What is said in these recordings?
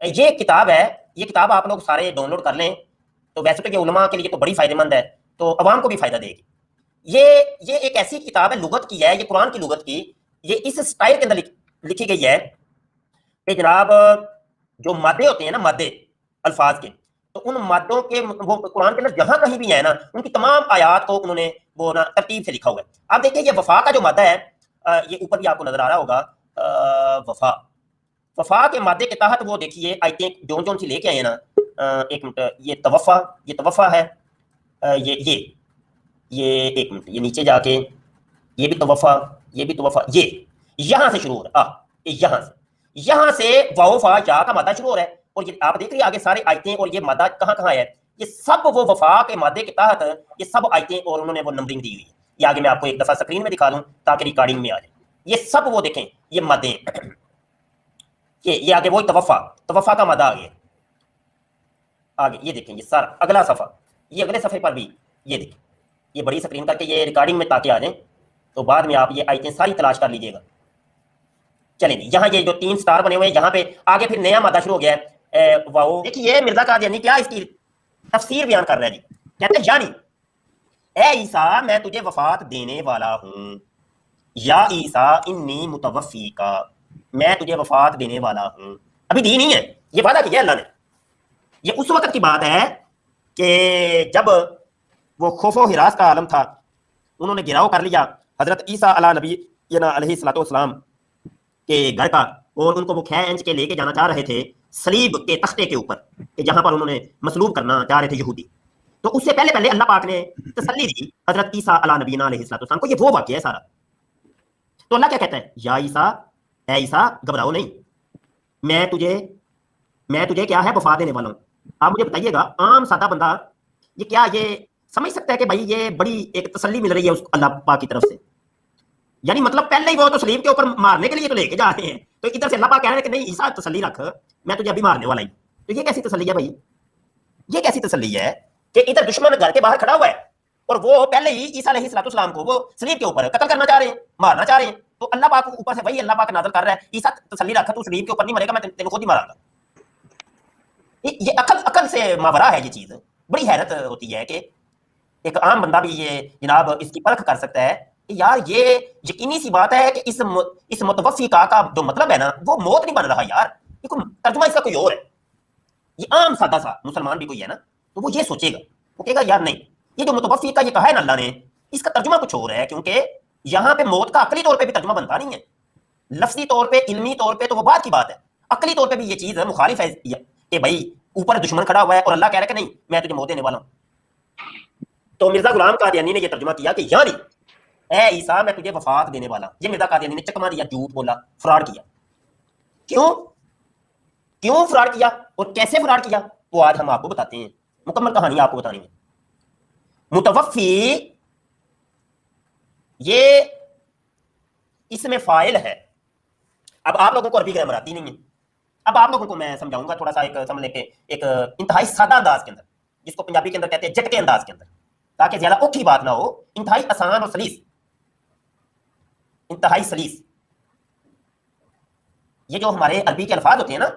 یہ کتاب ہے، یہ کتاب آپ لوگ سارے ڈاؤن لوڈ کر لیں، تو ویسے تو یہ علماء کے لیے تو بڑی فائدہ مند ہے، تو عوام کو بھی فائدہ دے گی۔ یہ ایک ایسی کتاب ہے، لغت کی ہے، یہ قرآن کی لغت کی، یہ اس سٹائل کے اندر لکھی گئی ہے کہ جناب جو مادے ہوتے ہیں نا، مادے الفاظ کے، تو ان مادوں کے وہ قرآن کے اندر جہاں کہیں بھی ہیں نا، ان کی تمام آیات کو انہوں نے وہ نا ترتیب سے لکھا ہوا ہے۔ آپ دیکھیں یہ وفا کا جو مادہ ہے، یہ اوپر بھی آپ کو نظر آ رہا ہوگا، وفا کے مادے کے تحت وہ دیکھیے آیتیں جون سی لے کے آئے ہیں نا، ایک منٹ، یہ توفا ہے، یہ ایک منٹ، یہ نیچے جا کے یہ بھی توفا، یہ بھی توفا، یہ یہاں سے شروع ہو رہا ہے، یہاں سے وفا یا کا مادہ شروع ہو رہا ہے، اور یہ آپ دیکھ رہے ہیں آگے سارے آیتیں، اور یہ مادہ کہاں ہے، یہ سب وہ وفا کے مادے کے تحت یہ سب آیتیں، اور انہوں نے وہ نمبرنگ دی ہوئی ہے۔ یہ آگے میں آپ کو ایک دفعہ سکرین میں دکھا دوں تاکہ ریکارڈنگ میں آ جائے۔ یہ سب وہ دیکھیں، یہ مادے یہ آگے وہی توفا کا مادہ آگے آگے، یہ دیکھیں، یہ سارا اگلا صفحہ، یہ اگلے صفحے پر بھی یہ دیکھیں، یہ بڑی سکرین کر کے یہ ریکارڈنگ میں تاکہ آ جائیں، تو بعد میں آپ یہ آیتیں ساری تلاش کر لیجئے گا۔ چلیں جی، یہاں یہ جو 3 سٹار بنے ہوئے ہیں، یہاں پہ آگے پھر نیا مادہ شروع ہو گیا ہے، واؤ، دیکھیے مرزا قادیانی کیا اس کی تفسیر بیان کر رہا ہے جی، کہتے ہیں یعنی اے عیسیٰ میں تجھے وفات دینے والا ہوں، یا عیسیٰ انی متوفی کا، میں تجھے وفات دینے والا ہوں، ابھی دی نہیں ہے، یہ وعدہ کیا اللہ نے۔ یہ اس وقت کی بات ہے کہ جب وہ خوف و ہراس کا عالم تھا، انہوں نے گھیراؤ کر لیا حضرت عیسیٰ علیہ نبی علیہ السلام کے گھر کا، اور ان کو وہ کھینچ کے لے کے جانا چاہ رہے تھے صلیب کے تختے کے اوپر، کہ جہاں پر انہوں نے مصلوب کرنا چاہ رہے تھے یہودی۔ تو اس سے پہلے اللہ پاک نے تسلی دی حضرت عیسیٰ علیہ نبینا علیہ السلام کو، یہ وہ واقعہ ہے سارا۔ تو اللہ کیا کہتا ہے، یا عیسیٰ، اے عیسیٰ گھبراؤ نہیں، میں تجھے کیا ہے وفا دینے والا ہوں۔ آپ مجھے بتائیے گا عام سادہ بندہ یہ کیا یہ سمجھ سکتا ہے کہ بھائی یہ بڑی ایک تسلی مل رہی ہے اس اللہ پاک کی طرف سے؟ یعنی مطلب پہلے ہی وہ تو صلیب کے اوپر مارنے کے لیے تو لے کے جا رہے ہیں، تو ادھر سے اللہ پاک کہہ رہے ہیں کہ نہیں عیسیٰ تسلی رکھ، میں تجھے ابھی مارنے والا ہوں۔ تو یہ کیسی تسلی ہے بھائی؟ یہ کیسی تسلی ہے کہ ادھر دشمن گھر کے باہر کھڑا ہوا ہے، اور وہ پہلے ہی عیسیٰ علیہ السلام کو وہ صلیب کے اوپر قتل کرنا چاہ رہے ہیں، مارنا چاہ رہے ہیں، تو اللہ پاک اوپر سے وہی اللہ پاک نازل کر رہا ہے، عیسیٰ تسلی رکھ، تو صلیب کے اوپر نہیں مرے گا، میں تینوں خود ہی مارا گا۔ یہ عقل سے ماورا ہے یہ چیز، بڑی حیرت ہوتی ہے کہ ایک عام بندہ بھی یہ جناب اس کی پرکھ کر سکتا ہے کہ یار یہ یقینی سی بات ہے کہ اس متوفی کا جو مطلب ہے نا وہ موت نہیں بن رہا یار، یہ کوئی ترجمہ اس کا کوئی اور ہے۔ یہ عام سادہ سا مسلمان بھی کوئی ہے نا تو وہ یہ سوچے گا، وہ کہے گا یار نہیں، یہ جو متوفی کا یہ کہا ہے نا اللہ نے، اس کا ترجمہ کچھ اور ہے، کیونکہ یہاں پہ موت کا عقلی طور پہ بھی ترجمہ بنتا نہیں ہے، لفظی طور پہ علمی طور پہ تو وہ بات کی بات ہے، عقلی طور پہ بھی یہ چیز مخالف ہے کہ بھائی اوپر دشمن کھڑا ہوا ہے اور اللہ کہہ رہا ہے کہ نہیں میں تجھے موت دینے والا ہوں۔ تو مرزا غلام قادیانی نے یہ ترجمہ کیا کہ یعنی اے عیسیٰ میں تجھے وفات دینے والا۔ یہ مرزا قادیانی نے چکما دیا، جھوٹ بولا، فراڈ کیا۔ کیوں فراڈ کیا اور کیسے فراڈ کیا وہ آج ہم آپ کو بتاتے ہیں، مکمل کہانی آپ کو بتانی ہے۔ متوفی یہ اس میں فاعل ہے۔ اب آپ لوگوں کو عربی گرامر آتی نہیں ہے، اب آپ لوگوں کو میں سمجھاؤں گا تھوڑا سا ایک سمجھ لے کے ایک انتہائی سادہ انداز کے اندر، جس کو پنجابی کے اندر کہتے ہیں جٹ کے انداز کے اندر، تاکہ زیادہ اوکھی بات نہ ہو، انتہائی آسان اور سلیس، انتہائی سلیس۔ یہ جو ہمارے عربی کے الفاظ ہوتے ہیں نا،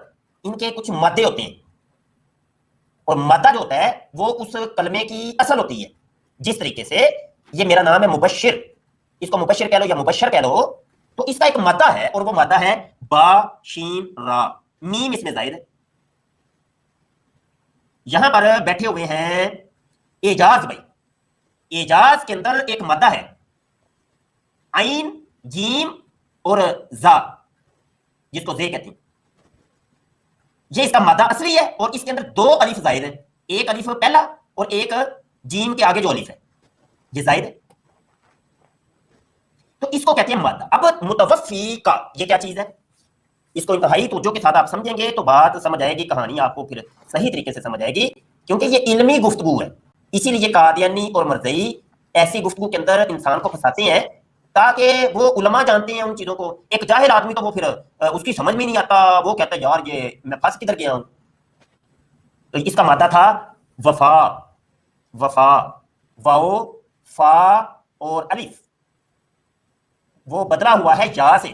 ان کے کچھ مادے ہوتے ہیں، اور مادہ جو ہوتا ہے وہ اس کلمے کی اصل ہوتی ہے۔ جس طریقے سے یہ میرا نام ہے مبشر، اس کو مبشر کہہ لو یا مبشر کہہ لو، تو اس کا ایک مادہ ہے، اور وہ مادہ ہے با شین را، میم اس میں زائد ہے۔ یہاں پر بیٹھے ہوئے ہیں اعجاز بھائی، اعجاز کے اندر ایک مادہ ہے عین جیم اور زا، جس کو زے کہتے ہیں، یہ اس کا مادہ اصلی ہے، اور اس کے اندر 2 الف زائد ہیں، ایک الف پہلا اور ایک جیم کے آگے جو الف ہے یہ زائد ہے، تو اس کو کہتے ہیں مادہ۔ اب متوفی کا یہ کیا چیز ہے، اس کو انتہائی توجہ کے ساتھ آپ سمجھیں گے تو بات سمجھ آئے گی، کہانی آپ کو پھر صحیح طریقے سے سمجھ آئے گی، کیونکہ یہ علمی گفتگو ہے۔ اسی لیے قادیانی اور مرزئی ایسی گفتگو کے اندر انسان کو پھنساتے ہیں تاکہ وہ علماء جانتے ہیں ان چیزوں کو، ایک جاہل آدمی تو وہ پھر اس کی سمجھ میں نہیں آتا، وہ کہتا ہے یار یہ میں پھنس کدھر گیا ہوں۔ تو اس کا مادہ تھا وفا، واو فا اور الف، وہ بدلا ہوا ہے یا سے،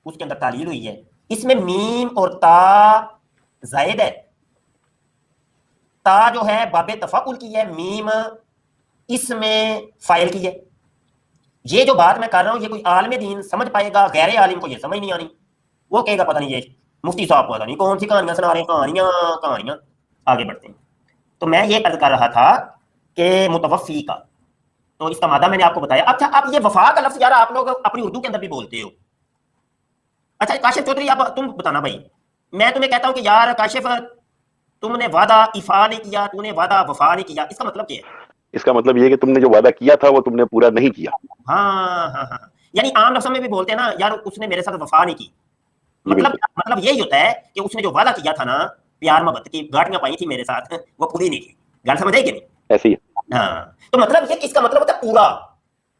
اس کے اندر تعلیل ہوئی ہے اس میں میم اور تا زائد ہے، تا جو ہے باب تفاعل کی ہے، میم اس میں فاعل کی ہے. یہ جو بات میں کر رہا ہوں یہ کوئی عالم دین سمجھ پائے گا، غیر عالم کو یہ سمجھ نہیں آنی. وہ کہے گا پتہ نہیں یہ مفتی صاحب پتہ نہیں کون سی کہانیاں سنا رہے ہیں، کہانیاں. آگے بڑھتے ہیں. تو میں یہ عرض کر رہا تھا کہ متوفی کا، تو اس کا مادہ میں نے آپ کو بتایا. اچھا اب یہ وفا کا لفظ یار آپ لوگ اپنی اردو کے اندر بھی بولتے ہو. اچھا کاشف چودھری اب تم بتانا بھائی، میں تمہیں کہتا ہوں کہ یار کاشف تم نے وعدہ ایفا نہیں کیا، تو نے وعدہ وفا نہیں کیا، اس کا مطلب کیا ہے؟ اس کا مطلب یہ کہ تم نے جو وعدہ کیا تھا وہ تم نے پورا نہیں کیا. ہاں یعنی عام لفظوں میں بھی بولتے ہیں نا یار اس نے میرے ساتھ وفا نہیں کی. مطلب یہی ہوتا ہے کہ اس نے جو وعدہ کیا تھا نا پیار محبت کی گاٹیاں پائی تھی میرے ساتھ وہ پوری نہیں کی. گل سمجھ آئی کہ نہیں؟ ایسی ہے. ہاں تو مطلب یہ کہ اس کا مطلب ہوتا ہے پورا.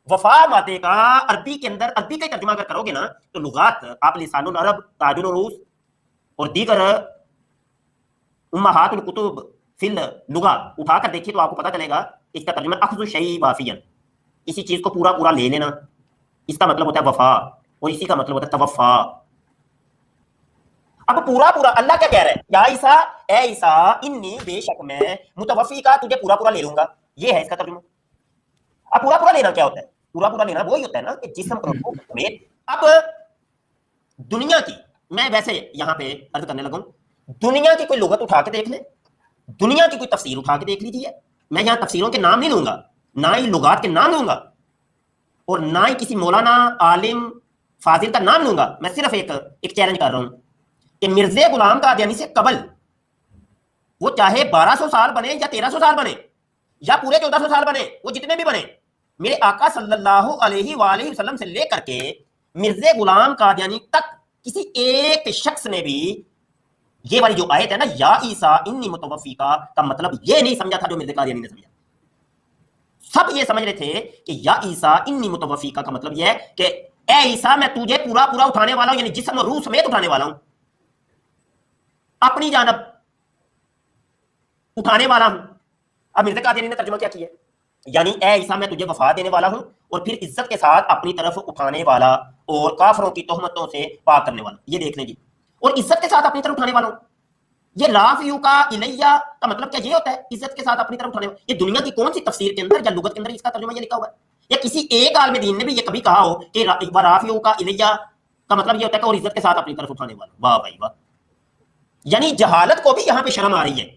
وفا مادے کا عربی کے اندر عربی کا ترجمہ اگر کرو گے نا تو لغات آپ لسان العرب، تاج العروض اور دیگر امہات الکتب فی اللغہ اٹھا کر دیکھیے تو آپ کو پتہ چلے گا اس کا ترجمہ اخذ الشیء وافیا، اسی چیز کو پورا پورا لے لینا. اس کا مطلب ہوتا ہے وفا، اور اسی کا مطلب ہوتا ہے توفا. اب پورا پورا اللہ کیا کہہ رہا ہے؟ یا عیسیٰ، اے عیسیٰ انی بے شک میں متوفی کا تجھے پورا پورا لے لوں گا. یہ ہے اس کا ترجمہ. اب پورا پورا لینا کیا ہوتا ہے؟ پورا پورا لینا وہی ہوتا ہے نا کہ جسم کو سمیت. اب دنیا کی میں ویسے یہاں پہ عرض کرنے لگا ہوں، دنیا کی کوئی لغت اٹھا کے دیکھ لیں، دنیا کی کوئی تفسیر اٹھا کے دیکھ لیجیے. میں یہاں تفسیروں کے نام نہیں لوں گا، نہ ہی لغات کے نام لوں گا، اور نہ ہی کسی مولانا عالم فاضل کا نام لوں گا. میں صرف ایک چیلنج کر رہا ہوں کہ مرزا غلام قادیانی سے قبل وہ چاہے 1200 سال بنے یا 1300 سال بنے یا پورے 1400 سال بنے، وہ جتنے بھی بنے، میرے آقا صلی اللہ علیہ وآلہ وسلم سے لے کر کے مرزا غلام قادیانی تک کسی ایک شخص نے بھی یہ والی جو آیت ہے نا یا عیسیٰ انی متوفی کا مطلب یہ نہیں سمجھا تھا جو مرزا قادیانی نے سمجھا. سب یہ سمجھ رہے تھے کہ یا عیسیٰ انی متوفی کا مطلب یہ ہے کہ اے عیسیٰ میں تجھے پورا پورا اٹھانے والا ہوں، یعنی جسم اور روح سمیت اٹھانے والا ہوں، اپنی جانب اٹھانے والا ہوں. اب مرزا قادیانی نے ترجمہ کیا کیا ہے؟ یعنی اے عیسیٰ میں تجھے وفا دینے والا ہوں اور پھر عزت کے ساتھ اپنی طرف اٹھانے والا اور کافروں کی تہمتوں سے پاک کرنے والا. یہ دیکھ لیں جی، اور عزت کے ساتھ اپنی طرف اٹھانے والا ہوں. یہ رافیو کا الیہ کا مطلب کیا یہ ہوتا ہے؟ عزت کے ساتھ اپنی طرف اٹھانے والا. یہ دنیا کی کون سی تفسیر کے اندر یا لغت کے اندر اس کا ترجمہ یہ لکھا ہوا ہے؟ یا کسی ایک عالم دین نے بھی یہ کبھی کہا ہو کہ رافیو کا الیہ کا مطلب یہ ہوتا ہے کہ اور عزت کے ساتھ اپنی طرف اٹھانے والا؟ واہ بھائی واہ. یعنی جہالت کو بھی یہاں پہ شرم آ رہی ہے.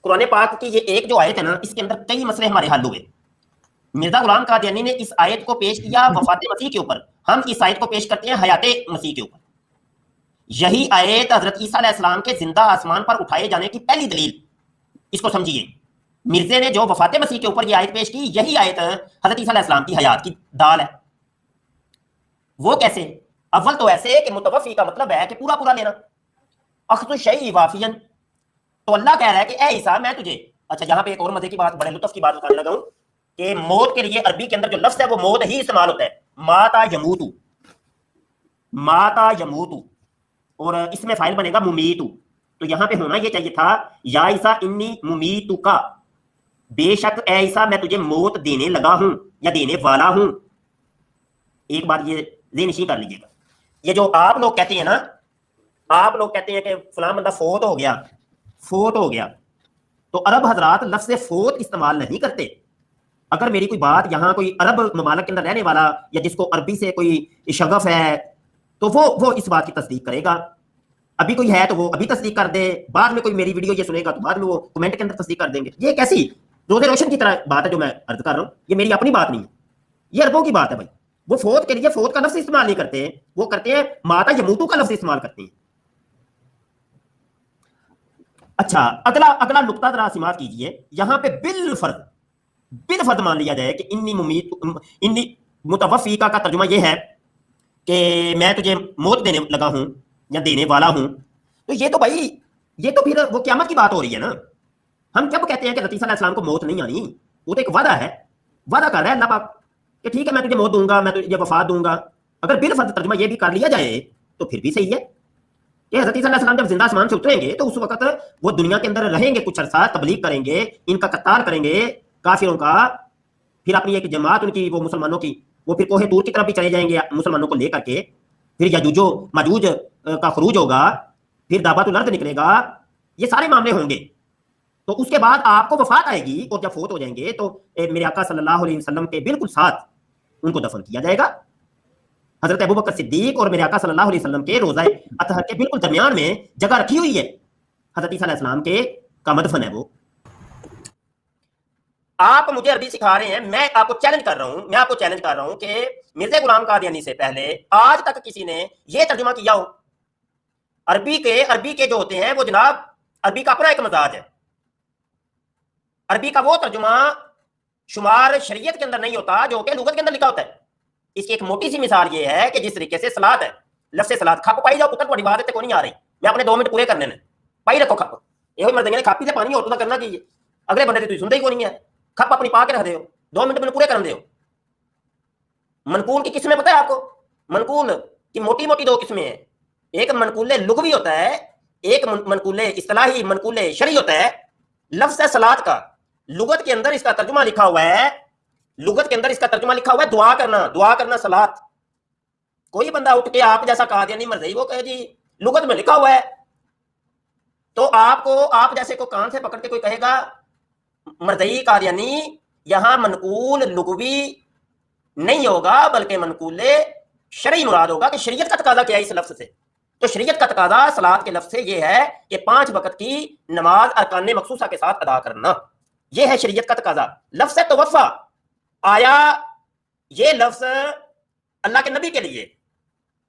قرآن پاک کی یہ ایک جو آیت ہے نا اس کے اندر کئی مسئلے ہمارے حل ہوئے. مرزا غلام قادیانی نے اس آیت کو پیش کیا وفات مسیح کے اوپر، ہم اس آیت کو پیش کرتے ہیں حیات مسیح کے اوپر. یہی آیت حضرت عیسیٰ علیہ السلام کے زندہ آسمان پر اٹھائے جانے کی پہلی دلیل. اس کو سمجھیے، مرزے نے جو وفات مسیح کے اوپر یہ آیت پیش کی، یہی آیت حضرت عیسیٰ علیہ السلام کی حیات کی دال ہے. وہ کیسے؟ اول تو ایسے کہ متوفی کا مطلب ہے کہ پورا پورا لینا، اخذ الشیء وافیا. تو اللہ کہہ رہا ہے کہ اے عیسیٰ میں تجھے، اچھا یہاں پہ ایک اور مزے کی بات، بڑے لطف کی بات بتانے لگا ہوں کہ موت کے لیے عربی کے اندر جو لفظ ہے وہ موت ہی استعمال ہوتا ہے، ماتا یموتو، ماتا یموتو، اور اس میں فاعل بنے گا ممیتو. تو یہاں پہ ہونا یہ چاہیے تھا یا عیسیٰ انی ممیتو کا، بے شک اے عیسیٰ میں تجھے موت دینے لگا ہوں یا دینے والا ہوں. ایک بات یہ ذہن نشین کر لیجیے گا، یہ جو آپ لوگ کہتے ہیں نا، آپ لوگ کہتے ہیں کہ فلاں بندہ فوت ہو گیا، فوت ہو گیا، تو عرب حضرات لفظ فوت استعمال نہیں کرتے. اگر میری کوئی بات یہاں کوئی عرب ممالک کے اندر رہنے والا یا جس کو عربی سے کوئی شغف ہے تو وہ اس بات کی تصدیق کرے گا. ابھی کوئی ہے تو وہ ابھی تصدیق کر دے، بعد میں کوئی میری ویڈیو یہ سنے گا تو بعد میں وہ کمنٹ کے اندر تصدیق کر دیں گے. یہ کیسی روزے روشن کی طرح بات ہے جو میں عرض کر رہا ہوں، یہ میری اپنی بات نہیں ہے، یہ عربوں کی بات ہے بھائی. وہ فوت کے لیے فوت کا لفظ استعمال نہیں کرتے، وہ کرتے ہیں ماتا یموتو کا لفظ استعمال کرتے ہیں. اچھا اگلا نقطہ ذرا سماعت کیجیے. یہاں پہ بالفرض مان لیا جائے کہ انی متوفی کا ترجمہ یہ ہے کہ میں تجھے موت دینے لگا ہوں یا دینے والا ہوں، تو یہ تو بھائی یہ تو پھر وہ قیامت کی بات ہو رہی ہے نا. ہم جب کہتے ہیں کہ عیسیٰ علیہ السلام کو موت نہیں آنی، وہ تو ایک وعدہ ہے، وعدہ کر رہا ہے اللہ پاک کہ ٹھیک ہے میں تجھے موت دوں گا، میں تجھے وفات دوں گا. اگر بالفرض ترجمہ یہ بھی کر لیا جائے تو پھر بھی صحیح ہے کہ حضرت عیسیٰ علیہ السلام جب زندہ آسمان سے اتریں گے تو اس وقت وہ دنیا کے اندر رہیں گے، کچھ عرصہ تبلیغ کریں گے، ان کا قتال کریں گے کافروں کا، پھر اپنی ایک جماعت ان کی وہ مسلمانوں کی وہ پھر کوہ طور کی طرف بھی چلے جائیں گے مسلمانوں کو لے کر کے. پھر یجوج و ماجوج کا خروج ہوگا، پھر دابت الارض نکلے گا، یہ سارے معاملے ہوں گے. تو اس کے بعد آپ کو وفات آئے گی اور جب فوت ہو جائیں گے تو میرے آقا صلی اللہ علیہ وسلم کے بالکل ساتھ ان کو دفن کیا جائے گا. حضرت ابوبکر صدیق اور میرے آقا صلی اللہ علیہ وسلم کے روضہ اطہر کے بالکل درمیان میں جگہ رکھی ہوئی ہے. حضرت عیسیٰ علیہ السلام کے کا مدفن ہے وہ. آپ مجھے عربی سکھا رہے ہیں، میں آپ کو چیلنج کر رہا ہوں کہ مرزا غلام قادیانی سے پہلے آج تک کسی نے یہ ترجمہ کیا ہو. عربی کے جو ہوتے ہیں وہ جناب، عربی کا اپنا ایک مزاج ہے. عربی کا وہ ترجمہ شمار شریعت کے اندر نہیں ہوتا جو کہ لغت کے اندر لکھا ہوتا ہے. اس کی ایک موٹی سی مثال یہ ہے کہ جس طریقے سے صلات ہے، لفظ صلات، کھپ پائی جاؤ پتر تھوڑی بات کو نہیں آ رہی، میں اپنے 2 منٹ پورے کرنے نے پائی رکھو کھپ، یہ مرد نے کھاپی سے پانی اور تو کرنا کیجیے، اگلے بندے سے سنتے ہی کو نہیں ہے، کھپ اپنی پا کے رکھ دے ہو، 2 منٹ میں پورے کر دے ہو. منقول کی قسمیں پتہ ہے آپ کو؟ منقول کی موٹی 2 قسمیں ہیں. ایک منقول لغوی ہوتا ہے، ایک منقول اصطلاحی، منقول شرعی ہوتا ہے. لفظ صلات کا لغت کے اندر اس کا ترجمہ لکھا ہوا ہے، دعا کرنا صلات. کوئی بندہ اٹھ کے آپ جیسا کہا دیا نہیں مرضی وہ کہے جی لغت میں لکھا ہوا ہے، تو آپ جیسے کو کان سے پکڑ کے کوئی کہے گا مرضی قادیانی، یہاں منقول لغوی نہیں ہوگا بلکہ منقول شرعی مراد ہوگا کہ شریعت کا تقاضا کیا ہے اس لفظ سے. تو شریعت کا تقاضا صلات کے لفظ سے یہ ہے کہ 5 وقت کی نماز ارکان مخصوصہ کے ساتھ ادا کرنا، یہ ہے شریعت کا تقاضا. لفظ توفا آیا، یہ لفظ اللہ کے نبی کے لیے،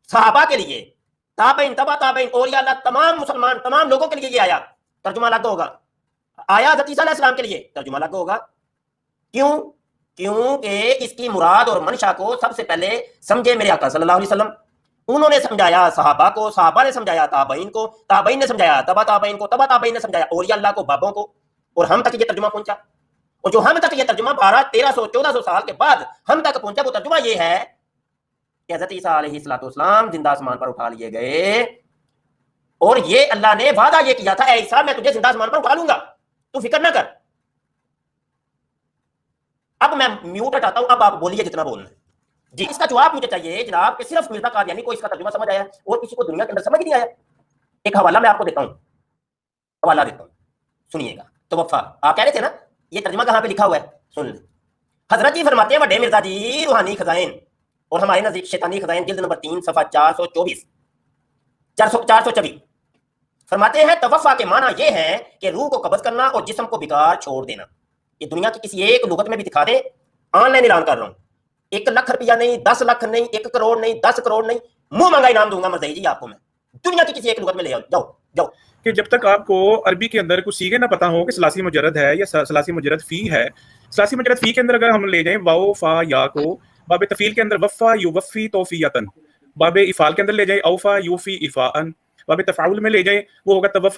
صحابہ کے لیے، تابعین، تبع تابعین، اولیاء اللہ، تمام مسلمان، تمام لوگوں کے لیے یہ آیا ترجمہ الگ ہوگا. آیا حضرت عیسیٰ علیہ السلام کے لیے ترجمہ الگ ہوگا. کیونکہ اس کی مراد اور منشا کو سب سے پہلے سمجھے میرے آقا صلی اللہ علیہ وسلم. انہوں نے سمجھایا صحابہ کو، صحابہ نے سمجھایا تابعین کو، تابعین نے سمجھایا تبع تابعین کو، تبع تابعین نے سمجھایا اولیاء اللہ کو، بابوں کو، اور ہم تک یہ ترجمہ پہنچا. اور جو ہم تک یہ ترجمہ 1300 1400 سال کے بعد ہم تک پہنچا، وہ ترجمہ یہ ہے کہ حضرت عیسیٰ علیہ السلام زندہ آسمان پر اٹھا لیے گئے، اور یہ اللہ نے وعدہ یہ کیا تھا، اے عیسیٰ میں تجھے زندہ آسمان پر اٹھا لوں گا، تو فکر نہ کر. اب میں میوٹ ہٹاتا ہوں، اب آپ بولیے جتنا بولنا ہے. جی اس کا جواب مجھے چاہیے جناب کہ صرف مرزا قادیانی کو اس کا ترجمہ سمجھ آیا اور کسی کو دنیا کے اندر سمجھ نہیں آیا. ایک حوالہ میں آپ کو دیتا ہوں، سنیے گا. توفا آپ کہہ رہے تھے نا، یہ ترجمہ کہاں پہ لکھا ہوا ہے، سن لیں. حضرت جی فرماتے ہیں بڑے مرزا جی روحانی خزائن اور ہمارے نزدیک شیطانی خزائن، جلد نمبر 3 صفحہ 424 فرماتے ہیں توفا کے معنی یہ ہے کہ روح کو قبض کرنا اور جسم کو بیکار چھوڑ دینا. یہ دنیا کی کسی ایک لغت میں بھی دکھا دیں، آن لائن اعلان کر رہا ہوں، 1 لاکھ روپیہ نہیں، 10 لاکھ نہیں، 1 کروڑ نہیں، 10 کروڑ نہیں، منہ مانگا انعام دوں گا مرضی جی آپ کو. میں دنیا کی کسی ایک لغت میں لے جاؤ کہ جب تک آپ کو عربی کے اندر کچھ سیغے نہ پتا ہو کہ ثلاثی مجرد ہے یا ثلاثی مجرد فی ہے. ثلاثی مجرد فی کے اندر اگر ہم لے جائیں واو فا یا کو، باب تفعیل کے اندر وفا یوفی توفیتن، باب افعال کے اندر لے جائیں اوفا یوفی افاءن، باب تفاعل میں لے جائیں وہ ہوگا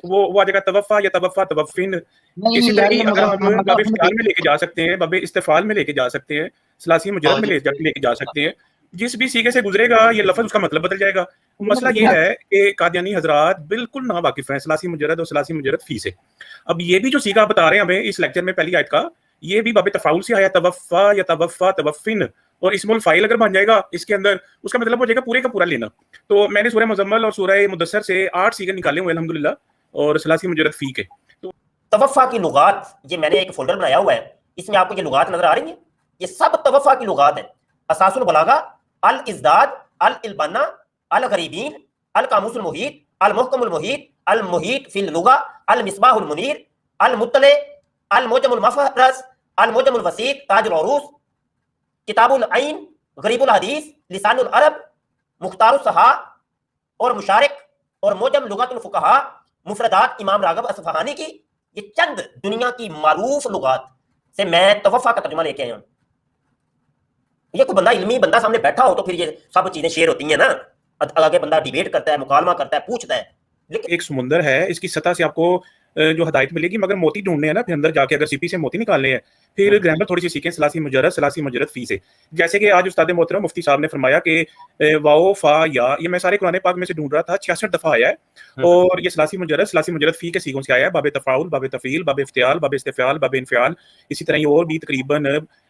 وہ آ جائے گا توفا یا توفا توفین. اسی طرح ہی اگر ہم باب افتعال میں لے کے جا سکتے ہیں، باب استفعال میں لے کے جا سکتے ہیں، ثلاثی مجرد میں لے کے جا سکتے ہیں. جس بھی سیغے سے گزرے گا یہ لفظ اس کا مطلب بدل جائے گا. مسئلہ یہ ہے کہ قادیانی حضرات بالکل نا واقف ہیں ثلاثی مجرد اور ثلاثی مجرد فی سے. اب یہ بھی جو سیغہ بتا رہے ہیں ہمیں اس لیکچر میں پہلی آیت کا، یہ بھی باب تفاعل سے آیا، توفا یا توفا توفین، اور اسم الفاعل اگر بن جائے گا اس کے اندر، اس کا مطلب ہو جائے گا پورے کا پورا لینا. تو میں نے سورہ مزمل اور سورہ مدثر سے 8 سیغے نکالے ہوئے الحمدللہ، اور ثلاثی مجرد فی کے. تو توفا کی لغات، یہ میں نے ایک فولڈر بنایا ہوا ہے، اس میں آپ کو یہ لغات نظر آ رہی ہیں، یہ سب توفا کی لغات ہیں. اساس البلاغہ، الازداد، الالبانہ، الغریبین، القاموس المحیط، المحکم المحیط، المحیط فی اللغہ، المصباح المنیر، المطلع، المعجم المفہرس، المعجم الوسیط، تاج العروس، کتاب العین، غریب الحدیث، لسان العرب، مختار الصحاح اور مشارق، اور معجم لغت الفقہاء، مفردات امام راغب اصفہانی کی. یہ چند دنیا کی معروف لغات سے میں توفا کا ترجمہ لے کے آیا ہوں. یہ کوئی بندہ علمی بندہ سامنے بیٹھا ہو تو پھر یہ سب چیزیں شیئر ہوتی ہیں نا، آگے بندہ ڈیبیٹ کرتا ہے، مکالمہ کرتا ہے، پوچھتا ہے. لیکن ایک سمندر ہے، اس کی سطح سے آپ کو جو ہدایت ملے گی، مگر موتی ڈھونڈنے ہیں نا، پھر اندر جا کے اگر سی پی سے موتی نکالنے ہیں، پھر گرامر تھوڑی سی سیکھیں ثلاثی مجرد فی سے. جیسے کہ آج استاد محترم مفتی صاحب نے فرمایا کہ واو فا یا، یہ میں سارے قرآن پاک میں سے ڈھونڈ رہا تھا، 66 دفعہ آیا ہے، اور یہ ثلاثی مجرد فی کے سیغوں سے آیا ہے. باب تفاعل، باب تفعیل، باب افتعال، باب استفعال، باب انفعال، اسی طرح یہ اور بھی تقریباً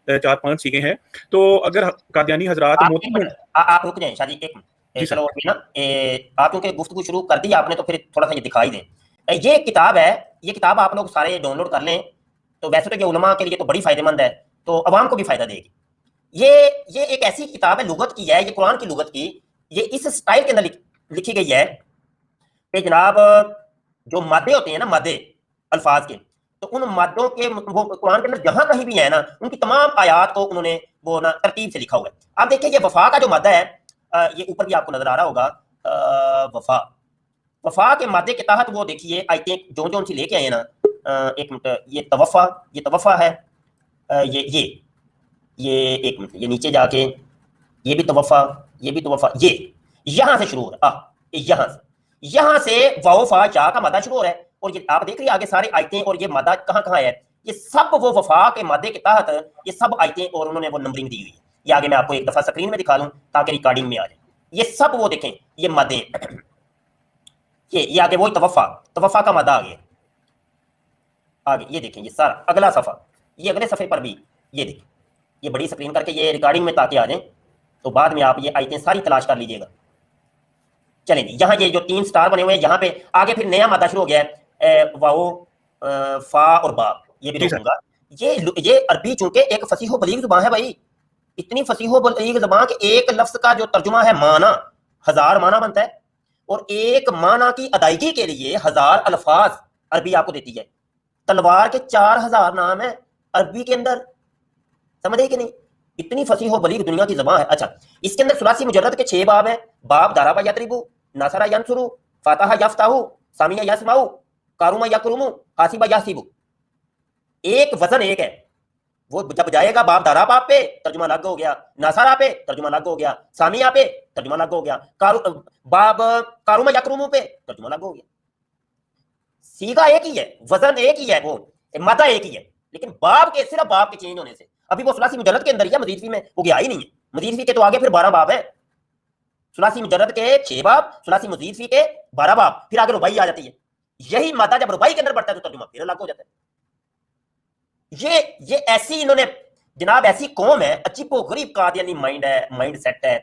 4-5 سیغے ہیں. تو اگر قادیانی حضرات آپ رک جائیں شاہ جی، جی سر چلو ابھی نا آپ کیونکہ گفتگو شروع کر دی آپ نے تو پھر تھوڑا سا یہ دکھائی دیں. یہ کتاب ہے, یہ کتاب آپ لوگ سارے ڈاؤن لوڈ کر لیں. تو ویسے تو یہ علماء کے لیے تو بڑی فائدہ مند ہے, تو عوام کو بھی فائدہ دے گی. یہ ایک ایسی کتاب ہے, لغت کی ہے, یہ قرآن کی لغت کی. یہ اس اسٹائل کے اندر لکھی گئی ہے کہ جناب جو مادے ہوتے ہیں نا, مادے الفاظ کے, تو ان مادوں کے وہ قرآن کے اندر جہاں کہیں بھی ہے نا, ان کی تمام آیات کو انہوں نے وہ نا ترتیب سے لکھا ہوا ہے. آپ دیکھیں یہ وفا کا جو مادہ ہے, یہ اوپر بھی آپ کو نظر آ رہا ہوگا, وفا کے مادے کے تحت وہ دیکھیے آیتیں جو سی لے کے آئے نا. ایک منٹ, یہ توفا ہے, یہ ایک منٹ, یہ نیچے جا کے یہ بھی توفا, یہ یہاں سے شروع ہو رہا ہے, یہاں سے وفا جا کا مادہ شروع ہو رہا ہے. اور یہ آپ دیکھ رہے آگے سارے آیتیں, اور یہ مادہ کہاں کہاں ہے, یہ سب وہ وفا کے مادے کے تحت یہ سب آیتیں اور انہوں نے وہ نمبرنگ دی ہوئی ہے. یہ آگے میں آپ کو ایک دفعہ سکرین میں دکھا دوں تاکہ ریکارڈنگ میں آ جائے. یہ سب وہ دیکھیں یہ مادے ہیں, یہ آگے وہی توفا کا مادہ آگے آگے, یہ دیکھیں یہ سارا اگلا صفحہ, یہ اگلے صفحے پر بھی یہ دیکھیں, یہ بڑی سکرین کر کے یہ ریکارڈنگ میں تاکہ آ جائیں, تو بعد میں آپ یہ آیتیں ساری تلاش کر لیجئے گا. چلیں جی, یہاں یہ جو 3 سٹار بنے ہوئے ہیں, یہاں پہ آگے پھر نیا مادہ شروع ہو گیا ہے, واو, فا اور با. یہ بھی روکوں گا. یہ عربی چونکہ ایک فصیح و بلیغ زبان ہے بھائی, اتنی فصیح و بلیغ زبان کہ ایک لفظ کا جو ترجمہ ہے معنی 1000 معنی بنتا ہے, اور ایک معنی کی ادائیگی کے لیے 1000 الفاظ عربی آپ کو دیتی ہے. تلوار کے 4000 نام ہیں عربی کے اندر, سمجھے کہ نہیں, اتنی فصیح و بلیغ دنیا کی زبان ہے. اچھا, اس کے اندر ثلاثی مجرد کے 6 باب ہیں. باب دارابا یتربو, نصرہ ینصرو, فاتحہ یفتحو, سامیہ یسمعو, کاروما یکرمو, حاسبہ یحسبو. ایک وزن ایک ہے, وہ جب جائے گا باب دارابا پہ ترجمہ الگ ہو گیا, نصرہ پہ ترجمہ الگ ہو گیا, سامیہ پہ ترجمہ الگ ہو گیا, باب کاروما یکرمو پہ ترجمہ الگ ہو گیا. سیگا ایک ہی ہے, وزن ایک ہی ہے, وہ مادہ ایک ہی ہے, لیکن باب کے صرف باب کے چینج ہونے سے. ابھی وہ ثلاثی مجرد کے اندر ہی ہے, مزید فی میں وہ گیا ہی نہیں ہے. مزید فی کے تو آگے پھر 12 باب ہیں, ثلاثی مجرد کے 6 باب, ثلاثی مزید فی کے 12 باب, پھر آگے رباعی آ جاتی ہے. یہی مادہ جب رباعی کے اندر بڑھتا ہے تو ترجمہ پھر الگ ہو جاتا ہے. یہ ایسی انہوں نے جناب ایسی قوم ہے, عجیب و غریب قادیانی مائنڈ ہے, مائنڈ سیٹ ہے.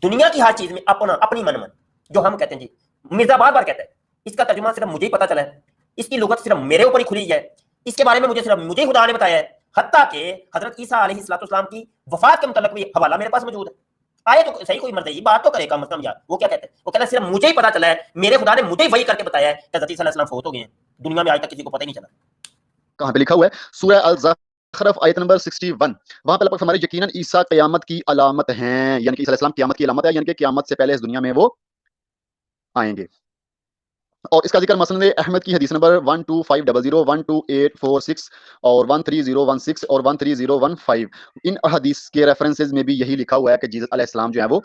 دنیا کی ہر چیز میں اپنی من جو ہم کہتے ہیں جی, مرزا بار کہتا ہے اس کا ترجمہ صرف مجھے ہی پتا چلا ہے, اس کی لغت صرف میرے اوپر ہی کھلی ہے, اس کے بارے میں صرف مجھے خدا نے بتایا ہے. حتیٰ کہ حضرت عیسیٰ علیہ السلام کی وفات کے متعلق بھی حوالہ میرے پاس موجود ہے. آئے تو صحیح کوئی مرضی بات تو کرے کم از کم یار. وہ کیا کہتے ہیں, وہ کہتا ہے صرف مجھے ہی پتا چلا ہے, میرے خدا نے مجھے ہی وحی کر کے بتایا ہے کہ حضرت عیسیٰ علیہ السلام فوت ہو گئے ہیں, دنیا میں آج تک کسی کو پتہ ہی نہیں چلا. کہاں پہ لکھا ہوا ہے؟ سورہ الزخرف آیت نمبر 61. وہاں پہ اللہ پاک فرمائے یقیناً عیسیٰ قیامت کی علامت ہیں, یعنی کہ عیسیٰ علیہ السلام قیامت کی علامت ہے, یعنی کہ قیامت سے پہلے اس دنیا میں وہ آئیں گے. اور اس کا ذکر مسند احمد کی حدیث نمبر 12500, 12846 اور 13016 اور 13015, ان حدیث کے ریفرنسز میں بھی یہی لکھا ہوا ہے کہ جیسس علیہ السلام جو ہے وہ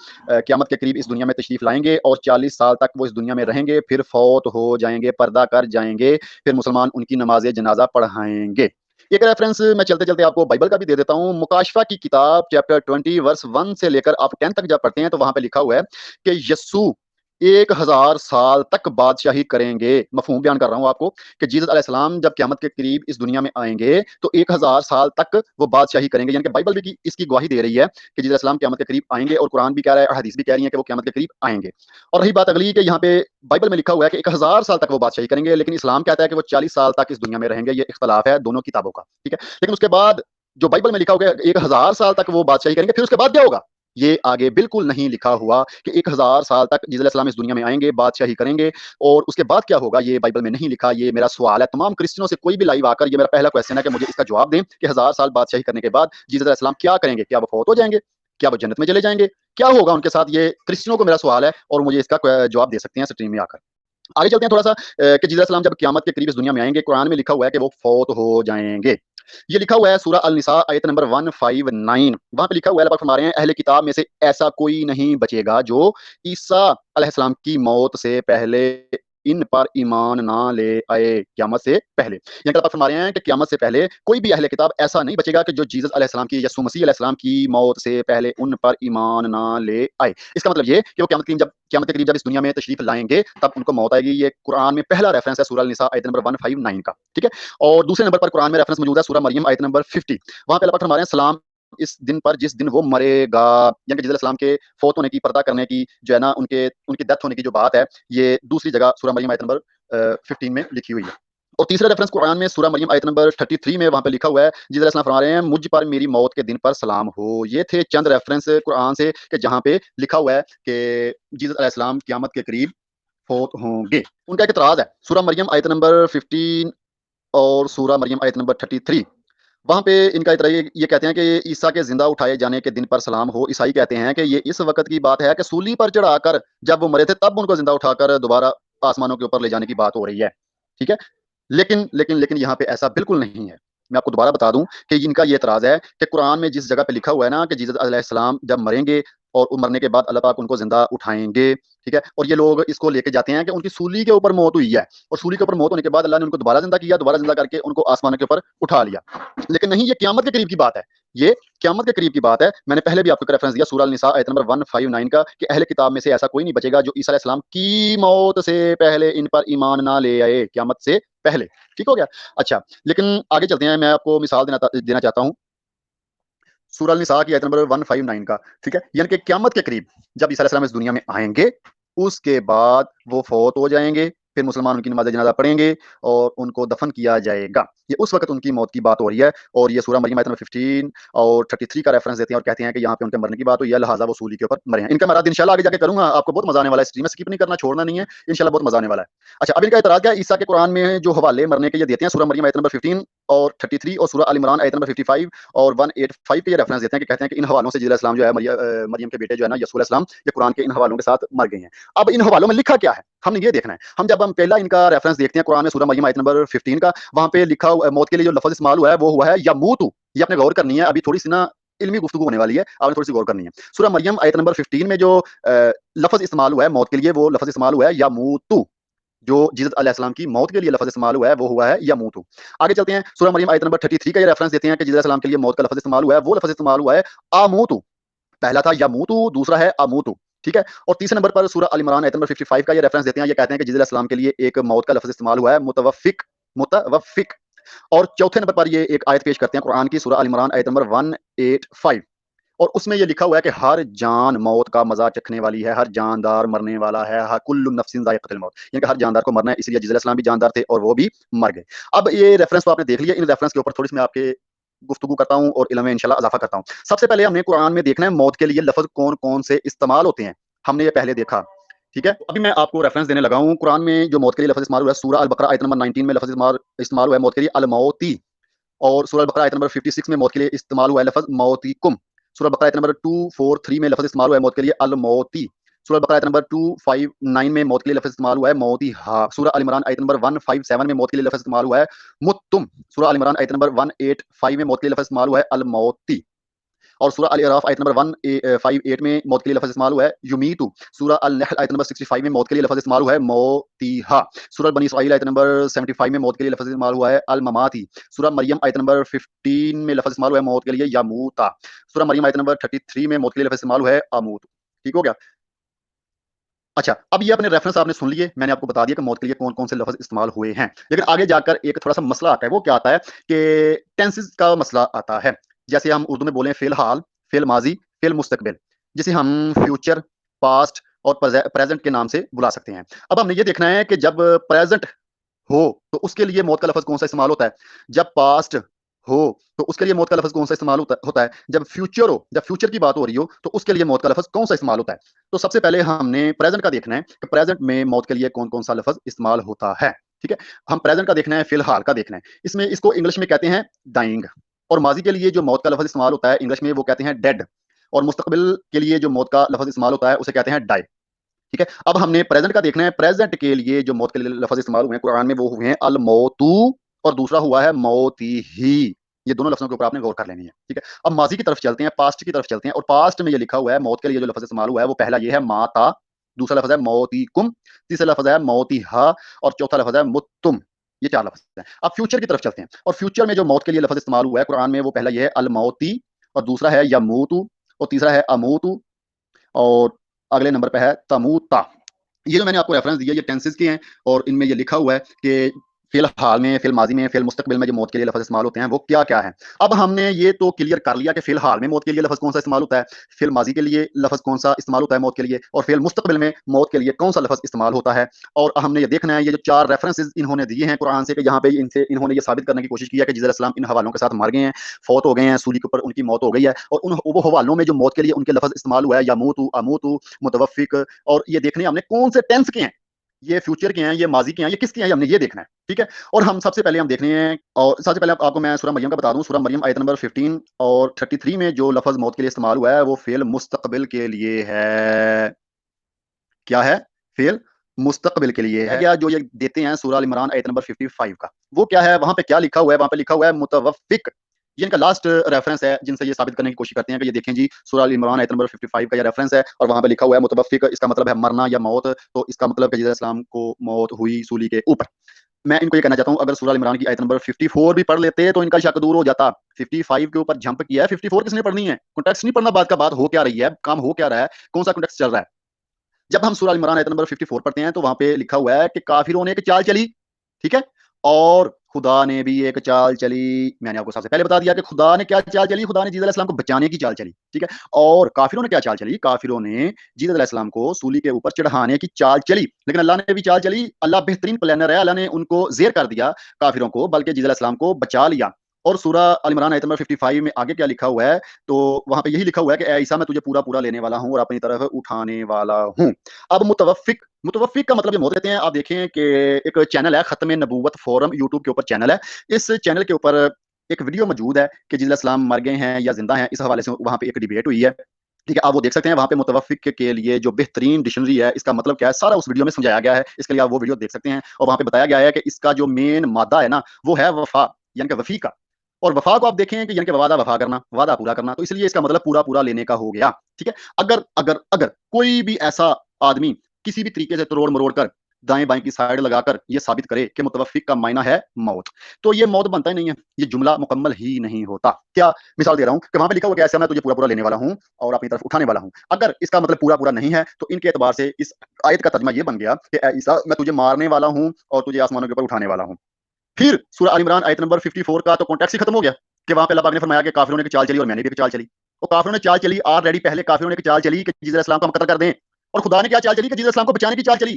قیامت کے قریب اس دنیا میں تشریف لائیں گے, اور 40 سال تک وہ اس دنیا میں رہیں گے, پھر فوت ہو جائیں گے, پردہ کر جائیں گے, پھر مسلمان ان کی نماز جنازہ پڑھائیں گے. ایک ریفرنس میں چلتے چلتے آپ کو بائبل کا بھی دے دیتا ہوں. مکاشفہ کی کتاب چیپٹر 20 ورس 1 سے لے کر آپ 10 تک جب پڑھتے ہیں تو وہاں پہ لکھا ہوا ہے کہ یسوع 1000 سال تک بادشاہی کریں گے. مفہوم بیان کر رہا ہوں آپ کو کہ جیسس علیہ السلام جب قیامت کے قریب اس دنیا میں آئیں گے تو 1000 سال تک وہ بادشاہی کریں گے, یعنی کہ بائبل بھی اس کی گواہی دے رہی ہے کہ جیسس علیہ السلام قیامت کے قریب آئیں گے, اور قرآن بھی کہہ رہا ہے اور حدیث بھی کہہ رہی ہے کہ وہ قیامت کے قریب آئیں گے. اور رہی بات اگلی کہ یہاں پہ بائبل میں لکھا ہوا ہے کہ 1000 سال تک وہ بادشاہی کریں گے, لیکن اسلام کہتا ہے کہ وہ 40 سال تک اس دنیا میں رہیں گے. یہ اختلاف ہے دونوں کتابوں کا, ٹھیک ہے. لیکن اس کے بعد جو بائبل میں لکھا ہوگا 1000 سال تک وہ بادشاہی کریں گے, پھر اس کے بعد کیا ہوگا یہ آگے بالکل نہیں لکھا ہوا کہ 1000 سال تک جیسس علیہ السلام اس دنیا میں آئیں گے, بادشاہی کریں گے, اور اس کے بعد کیا ہوگا یہ بائبل میں نہیں لکھا. یہ میرا سوال ہے تمام کرسچنوں سے, کوئی بھی لائیو آ کر, یہ میرا پہلا کویسچن ہے کہ مجھے اس کا جواب دیں کہ 1000 سال بادشاہی کرنے کے بعد جیسس علیہ السلام کیا کریں گے. کیا وہ فوت ہو جائیں گے, کیا وہ جنت میں چلے جائیں گے, کیا ہوگا ان کے ساتھ؟ یہ کرسچنوں کو میرا سوال ہے اور مجھے اس کا جواب دے سکتے ہیں اسٹریم میں آ کر. آگے چلتے ہیں تھوڑا سا کہ جیسس علیہ السلام جب قیامت کے قریب اس دنیا میں آئیں گے, قرآن میں لکھا ہوا ہے کہ وہ فوت ہو جائیں گے. یہ لکھا ہوا ہے سورہ النساء آیت نمبر 159. وہاں پہ لکھا ہوا ہے, اللہ پاک فرما رہے ہیں اہل کتاب میں سے ایسا کوئی نہیں بچے گا جو عیسیٰ علیہ السلام کی موت سے پہلے ان پر ایمان نہ لے آئے. قیامت سے پہلے, یعنی اللہ پاک فرما رہے ہیں کہ قیامت سے پہلے کوئی بھی اہل کتاب ایسا نہیں بچے گا کہ جو جیسس علیہ السلام کی, یسوع مسیح علیہ السلام کی موت سے پہلے ان پر ایمان نہ لے آئے. اس کا مطلب یہ کہ وہ قیامت کے قریب جب اس دنیا میں تشریف لائیں گے تب ان کو موت آئے گی. یہ قرآن میں پہلا ریفرنس ہے سورہ النساء آیت نمبر 159 کا, ٹھیک ہے. اور دوسرے نمبر پر قرآن میں ریفرنس موجود ہے سورہ مریم آیت نمبر 50. وہاں پہ اللہ پاک فرما رہے ہیں سلام اس دن پر جس دن وہ مرے گا، یعنی کہ جیسا السلام کے فوت ہونے کی، پردہ کرنے کی جو ہے نا، ان کی ڈیتھ ہونے کی جو بات ہے، یہ دوسری جگہ سورہ مریم آیت نمبر 15 میں لکھی ہوئی ہے. اور تیسرا ریفرنس قرآن میں سورہ مریم آیت نمبر 33 میں وہاں پہ لکھا ہوا ہے، جس السلام فرما رہے ہیں مجھ پر میری موت کے دن پر سلام ہو. یہ تھے چند ریفرنس قرآن سے کہ جہاں پہ لکھا ہوا ہے کہ جیسس علیہ السلام قیامت کے قریب فوت ہوں گے. ان کا ایک اعتراض ہے سورہ مریم آیت نمبر 15 اور سورہ مریم آیت نمبر 33. وہاں پہ ان کا اعتراض یہ کہتے ہیں کہ عیسیٰ کے زندہ اٹھائے جانے کے دن پر سلام ہو. عیسائی کہتے ہیں کہ یہ اس وقت کی بات ہے کہ سولی پر چڑھا کر جب وہ مرے تھے تب ان کو زندہ اٹھا کر دوبارہ آسمانوں کے اوپر لے جانے کی بات ہو رہی ہے. ٹھیک ہے، لیکن یہاں پہ ایسا بالکل نہیں ہے. میں آپ کو دوبارہ بتا دوں کہ ان کا یہ اعتراض ہے کہ قرآن میں جس جگہ پہ لکھا ہوا ہے نا کہ جیسس علیہ السلام جب مریں گے اور مرنے کے بعد اللہ پاک ان کو زندہ اٹھائیں گے، ٹھیک ہے، اور یہ لوگ اس کو لے کے جاتے ہیں کہ ان کی سولی کے اوپر موت ہوئی ہے، اور سولی کے اوپر موت ہونے کے بعد اللہ نے ان کو دوبارہ زندہ کیا، دوبارہ زندہ کر کے ان کو آسمانوں کے اوپر اٹھا لیا. لیکن نہیں، یہ قیامت کے قریب کی بات ہے، یہ قیامت کے قریب کی بات ہے. میں نے پہلے بھی آپ کو ریفرنس دیا سورہ النساء آیت نمبر 159 کا کہ اہل کتاب میں سے ایسا کوئی نہیں بچے گا جو عیسیٰ علیہ السلام کی موت سے پہلے ان پر ایمان نہ لے آئے، قیامت سے پہلے. ٹھیک ہو گیا. اچھا، لیکن آگے چلتے ہیں. میں آپ کو مثال دینا چاہتا ہوں سورہ النساء کی آیت نمبر 159 کا. ٹھیک ہے، یعنی کہ قیامت کے قریب جب عیسیٰ علیہ السلام اس دنیا میں آئیں گے، اس کے بعد وہ فوت ہو جائیں گے، پھر مسلمان ان کی نماز جنازہ پڑھیں گے اور ان کو دفن کیا جائے گا. یہ اس وقت ان کی موت کی بات ہو رہی ہے. اور یہ سورہ مریم آیت نمبر 15 اور 33 کا ریفرنس دیتے ہیں اور کہتے ہیں کہ یہاں پہ ان کے مرنے کی بات ہوئی ہے، لہٰذا وہ سولی کے اوپر مرے ہیں. ان کا مراد انشاءاللہ آگے جا کے کروں گا، آپ کو بہت مزہ آنے والا ہے. اسٹریم میں سکپ نہیں کرنا، چھوڑنا نہیں ہے، انشاءاللہ بہت مزہ آنے والا ہے. اچھا، اب ان کا اعتراض کیا ہے؟ عیسیٰ کے قرآن میں جو حوالے مرنے کے یہ دیتے ہیں سورہ مریم آیت نمبر 15 اور 33 اور سورہ ال عمران آیت نمبر 55 اور 185 کے یہ ریفرنس دیتے ہیں کہ کہتے ہیں کہ ان حوالوں سے جیسا السلام جو ہے مریم کے بیٹے جو ہے نا یسوع علیہ السلام، یہ قرآن کے ان حوالوں کے ساتھ مر گئے ہیں. اب ان حوالوں میں لکھا کیا ہے ہم نے یہ دیکھنا ہے. جب ہم پہلا ان کا ریفرنس دیکھتے ہیں قرآن میں سورہ مریم آیت نمبر 15 کا، وہاں پہ لکھا موت کے لیے جو لفظ استعمال ہوا ہے وہ ہوا ہے یموت. یہ آپ نے غور کرنی ہے، ابھی تھوڑی سی نا علمی گفتگو ہونے والی ہے، آپ نے تھوڑی سی غور کرنی ہے. سورہ مریم آیت نمبر 15 میں جو لفظ استعمال ہوا ہے موت کے لیے، وہ لفظ استعمال ہوا ہے یموت. جو جیسس علیہ السلام کی موت کے لیے لفظ استعمال ہوا ہے وہ ہوا ہے یموت. آگے چلتے ہیں، سورہ مریم آیت نمبر 33 کا یہ ریفرنس دیتے ہیں کہ جیسس علیہ السلام کے لیے موت کا لفظ استعمال ہوا ہے، وہ لفظ استعمال ہوا ہے آموت. پہلا تھا یموت، دوسرا ہے آموت. ٹھیک ہے. اور تیسرے نمبر پر سورہ ال عمران آیت نمبر 55 کا یہ ریفرنس دیتے ہیں، یہ کہتے ہیں کہ جیسس علیہ السلام کے لیے ایک موت کا لفظ استعمال ہوا ہے متوفق. اور چوتھے نمبر پر یہ ایک آیت پیش کرتے ہیں قرآن کی سورہ ال عمران آیت نمبر 185، اور اس میں یہ لکھا ہوا ہے کہ ہر جان موت کا مزہ چکھنے والی ہے، ہر جاندار مرنے والا ہے، کل نفس ذائقۃ الموت، یعنی کہ ہر جاندار کو مرنا ہے. اس لیے جیسس علیہ السلام بھی جاندار تھے اور وہ بھی مر گئے. اب یہ ریفرنس تو آپ نے دیکھ لیا، ان ریفرنس کے اوپر تھوڑی سی میں آپ کے گفتگو کرتا ہوں اور علم میں انشاءاللہ اضافہ کرتا ہوں. سب سے پہلے ہم نے قرآن میں دیکھنا ہے موت کے لیے لفظ کون کون سے استعمال ہوتے ہیں. ہم نے یہ پہلے دیکھا. ٹھیک ہے، ابھی میں آپ کو ریفرنس دینے لگا ہوں. قرآن میں جو موت کے لیے لفظ استعمال ہوا ہے سورہ البقرہ آیت نمبر 19 میں لفظ استعمال ہوا ہے موت کے لیے الموتی، اور سورہ البقرہ آیت نمبر 56 میں موت کے لیے استعمال ہوا ہے لفظ موتیکم. سورہ البقرہ آیت نمبر 243 میں لفظ استعمال ہوا ہے موت کے لیے الموتی. سورہ البقرہ آیت نمبر 259 میں موت کے لیے لفظ استعمال ہوا ہے موتی ہا. سورہ ال عمران آیت نمبر 157 میں موت کے لیے لفظ استعمال ہوا ہے متم. سورہ ال عمران آیت نمبر 185 میں موت کے لیے لفظ استعمال ہوا ہے الموتی. اور سورہ الاعراف آیت نمبر 158 میں موت کے لیے لفظ استعمال ہوا ہے یمیتو. سورہ النحل آیت نمبر 65 میں موت کے لیے لفظ استعمال ہوا ہے موتیہا. سورہ بنی اسرائیل آیت نمبر 75 میں موت کے لیے لفظ استعمال ہوا ہے المماتی. سورہ مریم آیت نمبر 15 میں لفظ استعمال ہوا ہے موت کے لیے یموتا. سورہ مریم آیت نمبر 33 میں موت کے لیے لفظ استعمال ہوا ہے اموت. ٹھیک ہو گیا. اچھا، اب یہ اپنے ریفرنس آپ نے سن لیے، میں نے آپ کو بتا دیا کہ موت کے لیے کون کون سے لفظ استعمال ہوئے ہیں. لیکن آگے جا کر ایک تھوڑا سا مسئلہ آتا ہے. وہ کیا آتا ہے کہ ٹینسز کا مسئلہ آتا ہے. جیسے ہم اردو میں بولیں فی الحال، فی الماضی، فی المستقبل، جسے ہم فیوچر، پاسٹ اور پریزنٹ کے نام سے بلا سکتے ہیں. اب ہم نے یہ دیکھنا ہے کہ جب پریزنٹ ہو تو اس کے لیے موت کا لفظ کون سا استعمال ہوتا ہے، جب پاسٹ ہو تو اس کے لیے موت کا لفظ کون سا استعمال ہوتا ہے، جب فیوچر ہو، جب فیوچر کی بات ہو رہی ہو تو اس کے لیے موت کا لفظ کون سا استعمال ہوتا ہے. تو سب سے پہلے ہم نے پریزنٹ کا دیکھنا ہے کہ پریزنٹ میں موت کے لیے کون کون سا لفظ استعمال ہوتا ہے. ٹھیک ہے، ہم پریزنٹ کا دیکھنا ہے، فی الحال کا دیکھنا ہے. اس میں اس کو انگلش میں کہتے ہیں ڈائنگ. اور ماضی کے لیے جو موت کا لفظ استعمال ہوتا ہے انگلش میں وہ کہتے ہیں ڈیڈ. اور مستقبل کے لیے جو موت کا لفظ استعمال ہوتا ہے اسے کہتے ہیں ڈائی. ٹھیک ہے، اب ہم نے پریزنٹ کا دیکھنا ہے. پریزنٹ کے لیے جو موت کے لیے لفظ استعمال ہوئے ہیں قرآن میں وہ ہوئے ہیں الموتو اور دوسرا ہوا ہے موتی ہی. یہ دونوں لفظوں کے اوپر آپ نے غور کر لینی ہے. ٹھیک ہے، اب ماضی کی طرف چلتے ہیں، پاسٹ کی طرف چلتے ہیں. اور پاسٹ میں یہ لکھا ہوا ہے موت کے لیے جو لفظ استعمال ہوا ہے وہ پہلا یہ ہے ماتا، دوسرا لفظ ہے موتیکم، تیسرا لفظ ہے موتیہا اور چوتھا لفظ ہے متم. یہ چار لفظ ہیں. اب فیوچر کی طرف چلتے ہیں، اور فیوچر میں جو موت کے لیے لفظ استعمال ہوا ہے قرآن میں وہ پہلا یہ ہے الموتی اور دوسرا ہے یموتو اور تیسرا ہے اموتو اور اگلے نمبر پہ ہے تموتا. یہ جو میں نے آپ کو ریفرنس دیا یہ ٹینسز کے ہیں اور ان میں یہ لکھا ہوا ہے کہ فی الحال میں، فی الماضی میں، فی المستقبل میں جو موت کے لیے لفظ استعمال ہوتے ہیں وہ کیا کیا ہے؟ اب ہم نے یہ تو کلیئر کر لیا کہ فی الحال میں موت کے لیے لفظ کون سا استعمال ہوتا ہے، فی الماضی کے لیے لفظ کون سا استعمال ہوتا ہے موت کے لیے، اور فی المستقبل میں موت کے لیے کون سا لفظ استعمال ہوتا ہے. اور ہم نے یہ دیکھنا ہے یہ جو 4 ریفرنسز انہوں نے دیے ہیں قرآن سے کہ جہاں پہ انہوں نے یہ ثابت کرنے کی کوشش کی ہے کہ جیسا علیہ السلام ان حوالوں کے ساتھ مر گئے ہیں، فوت ہو گئے ہیں، سولی کے اوپر ان کی موت ہو گئی ہے، اور وہ حوالوں میں جو موت کے لیے ان کے لفظ استعمال ہوا ہے یموت، اموت، متوفق، اور یہ دیکھنے ہم نے کون سے ٹینس کے ہیں، یہ فیوچر کے ہیں، یہ ماضی کے ہیں، یہ کس کے ہیں، ہم نے یہ دیکھنا ہے. ٹھیک ہے. اور ہم سب سے پہلے ہم دیکھ رہے ہیں، اور سب سے پہلے آپ کو میں سورہ مریم کا بتا دوں. سورہ مریم آیت نمبر 15 اور 33 میں جو لفظ موت کے لیے استعمال ہوا ہے وہ فعل مستقبل کے لیے ہے. کیا ہے؟ فعل مستقبل کے لیے ہے. کیا جو یہ دیتے ہیں سورہ ال عمران آیت نمبر 55 کا، وہ کیا ہے؟ وہاں پہ کیا لکھا ہوا ہے؟ وہاں پہ لکھا ہوا ہے متوفق. یہ ان کا لاسٹ ریفرنس ہے جن سے یہ ثابت کرنے کی کوشش کرتے ہیں کہ یہ دیکھیں جی سورہ ال عمران آیت نمبر 55 کا یہ ریفرنس ہے، اور وہاں پہ لکھا ہوا ہے متوفق. اس کا مطلب ہے مرنا یا موت. تو اس کا مطلب کہ جیسا السلام کو موت ہوئی سولی کے اوپر. میں ان کو یہ کہنا چاہتا ہوں اگر سورہ ال عمران کی آیت نمبر 54 بھی پڑھ لیتے تو ان کا شک دور ہو جاتا. 55 کے اوپر جھمپ کیا ہے، 54 کس نے پڑھنی ہے؟ کنٹیکسٹ نہیں پڑھنا، بات کا بات ہو کیا رہی ہے، کام ہو کیا رہا ہے، کون سا کنٹیکسٹ چل رہا ہے. جب ہم سورہ ال عمران آیت نمبر 54 پڑھتے ہیں تو وہاں پہ لکھا ہوا ہے کہ کافروں نے ایک چال چلی. ٹھیک ہے. اور خدا نے بھی ایک چال چلی. میں نے آپ کو سب سے پہلے بتا دیا کہ خدا نے کیا چال چلی. خدا نے جیسا علیہ السلام کو بچانے کی چال چلی. ٹھیک ہے. اور کافروں نے کیا چال چلی؟ کافروں نے جیسا علیہ السلام کو سولی کے اوپر چڑھانے کی چال چلی. لیکن اللہ نے بھی چال چلی. اللہ بہترین پلانر ہے. اللہ نے ان کو زیر کر دیا کافروں کو، بلکہ جیسا علیہ السلام کو بچا لیا. اور سورہ ال عمران آیت نمبر 55 میں آگے کیا لکھا ہوا ہے؟ تو وہاں پہ یہی لکھا ہوا ہے کہ اے عیسیٰ میں تجھے پورا پورا لینے والا ہوں اور اپنی طرف اٹھانے والا ہوں. اب متوفق کا مطلب یہ موت لیتے ہیں. آپ دیکھیں کہ ایک چینل ہے ختم نبوت فورم، یوٹیوب کے اوپر چینل ہے. اس چینل کے اوپر ایک ویڈیو موجود ہے کہ جیسا السلام مر گئے ہیں یا زندہ ہیں، اس حوالے سے وہاں پہ ایک ڈیبیٹ ہوئی ہے. ٹھیک ہے. آپ وہ دیکھ سکتے ہیں. وہاں پہ متوفق کے لیے جو بہترین ڈکشنری ہے اس کا مطلب کیا ہے سارا اس ویڈیو میں سمجھایا گیا ہے. اس کے لیے آپ وہ ویڈیو دیکھ سکتے ہیں. اور وہاں پہ بتایا گیا ہے کہ اس کا جو مین مادہ ہے نا وہ ہے وفا، یعنی کہ وفی کا. اور وفا کو آپ دیکھیں کہ یعنی کہ وعدہ وفا کرنا، وعدہ پورا کرنا. تو اس لیے اس کا مطلب پورا پورا لینے کا ہو گیا. ٹھیک ہے. اگر کوئی بھی ایسا آدمی کسی بھی طریقے سے توڑ مروڑ کر دائیں بائیں کی سائڈ لگا کر یہ ثابت کرے کہ متوفق کا معنی ہے موت، تو یہ موت بنتا ہی نہیں ہے، یہ جملہ مکمل ہی نہیں ہوتا. کیا مثال دے رہا ہوں کہ وہاں پہ لکھا ہوا کہ ایسا میں تجھے پورا پورا لینے والا ہوں اور اپنی طرف اٹھانے والا ہوں. اگر اس کا مطلب پورا پورا نہیں ہے تو ان کے اعتبار سے اس آیت کا ترجمہ یہ بن گیا کہ اے عیسیٰ میں تجھے مارنے والا ہوں اور تجھے آسمانوں کے اوپر اٹھانے والا ہوں. پھر سورہ ال عمران آیت نمبر 54 کا تو کانٹیکسٹ ہی ختم ہو گیا کہ وہاں پہ اللہ پاک نے فرمایا کہ کافروں نے ایک چال چلی اور میں نے بھی ایک چال چلی. اور کافروں نے چال چلی آلریڈی پہلے کافروں نے ایک چال چلی کہ جیسا السلام کو ہم قتل کر دیں. اور خدا نے کیا چال چلی کہ جیسا السلام کو بچانے کی چال چلی.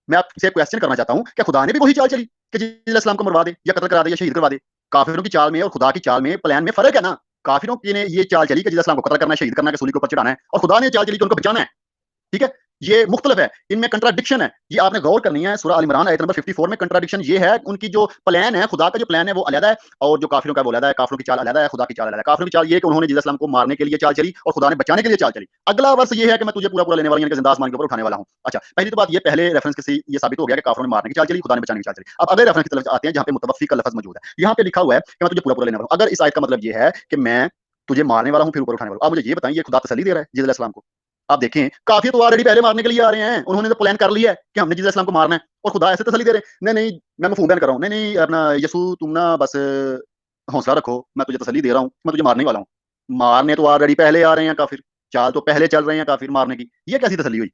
میں آپ سے کویسچن کرنا چاہتا ہوں کہ خدا نے بھی وہی چال چلی کہ جیسا السلام کو مروا دے یا قتل کرا دے یا شہید کروا دے. کافروں کی چال میں اور خدا کی چال میں پلان میں فرق ہے نا. کافروں کی نے یہ چال چلی کہ جیسا السلام کو قتل کرنا ہے، شہید کرنا ہے، سولی کے اوپر چڑھانا ہے، اور خدا نے چال چلی کہ ان کو بچانا ہے. ٹھیک ہے. یہ مختلف ہے، ان میں کنٹراڈکشن ہے. یہ آپ نے غور کرنی ہے. سورہ ال عمران آیت نمبر 54 میں کنٹراڈکشن یہ ہے ان کی جو پلان ہے، خدا کا جو پلان ہے وہ علیحدہ ہے اور جو کافروں کا وہ علیحدہ ہے. کافروں کی چال علیحدہ ہے، خدا کی چال علیحدہ ہے. کافروں کی چال یہ کہ انہوں نے جیسا السلام کو مارنے کے لیے چال چلی اور خدا نے بچانے کے لیے چال چلی. اگلا ورس یہ ہے کہ میں تجھے پورا پورا لینے والا ہوں، یعنی کہ زندہ آسمان کے اوپر اٹھانے والا ہوں. اچھا، پہلی تو بات یہ پہلے ریفرنس سے یہ ثابت ہو گیا کہ کافروں نے مارنے کی چال چلی، خدا نے بچانے کی چال چلی. اب اگلے ریفرنس کی طرف آتے ہیں جہاں پہ متوفق کا لفظ موجود ہے. یہاں پہ لکھا ہوا ہے کہ میں تجھے پورا پورا لینے والا ہوں. اگر اس آیت کا مطلب یہ ہے کہ میں تجھے مارنے والا ہوں پھر اوپر اٹھانے والا ہوں، آپ مجھے یہ بتائیں یہ خدا تسلی دے رہا ہے جیسا علیہ السلام کو؟ آپ دیکھیں کافی تو آلریڈی پہلے مارنے کے لیے آ رہے ہیں، انہوں نے تو پلان کر لیا ہے کہ ہم نے جیسا السلام کو مارنا ہے، اور خدا ایسے تسلی دے رہے ہیں نہیں میں مفہوم بیان کر رہا ہوں، نہیں اپنا یسوع تم نا بس حوصلہ رکھو، میں تجھے تسلی دے رہا ہوں، میں تجھے مارنے والا ہوں. مارنے تو آلریڈی پہلے آ رہے ہیں کافر، چال تو پہلے چل رہے ہیں کافر مارنے کی. یہ کیسی تسلی ہوئی؟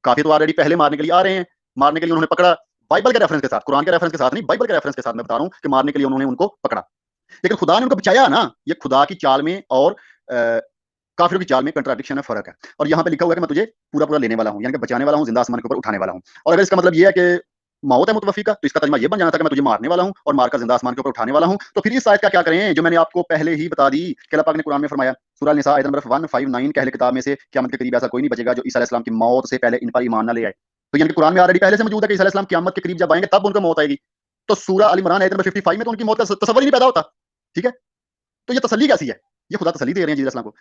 کافی تو آلریڈی پہلے مارنے کے لیے آ رہے ہیں، مارنے کے لیے انہوں نے پکڑا بائبل کے ریفرنس کے ساتھ، قرآن کے ریفرنس کے ساتھ نہیں، بائبل کے ریفرنس کے ساتھ میں بتا رہا ہوں کہ مارنے کے لیے انہوں نے ان کو پکڑا. لیکن خدا نے ان کو بچایا نا. یہ خدا کی چال میں اور کافروں کی چال میں کنٹراڈکشن ہے، فرق ہے. اور یہاں پہ لکھا ہوا ہے کہ میں تجھے پورا پورا لینے والا ہوں، یعنی کہ بچانے والا ہوں، زندہ آسمان کے اوپر اٹھانے والا ہوں. اور اگر اس کا مطلب یہ ہے کہ موت ہے متوفی کا تو اس کا ترجمہ یہ بن جانا تھا کہ میں تجھے مارنے والا ہوں اور مار کر زندہ آسمان کے اوپر اٹھانے والا ہوں. تو پھر اس آیت کا کیا کریں جو میں نے آپ کو پہلے ہی بتا دی کہ اللہ پاک نے قرآن میں فرمایا سورہ النساء آیت نمبر 159 کہ اہل کتاب میں سے قیامت کے قریب ایسا کوئی نہیں بچے گا جو عیسیٰ علیہ السلام کی موت سے پہلے ان پر ایمان نہ لے آئے. تو یعنی کہ قرآن میں آلریڈی پہلے سے موجود ہے کہ عیسیٰ علیہ السلام قیامت کے قریب جب آئیں گے تب ان کو موت آئے گی. تو سورہ ال عمران آیت نمبر 55 میں تو ان کی موت کا تصور ہی نہیں پیدا ہوتا. ٹھیک ہے. تو یہ تسلی کیسی ہے؟ یہ خدا تسلی دے رہے ہیں جی السلام کو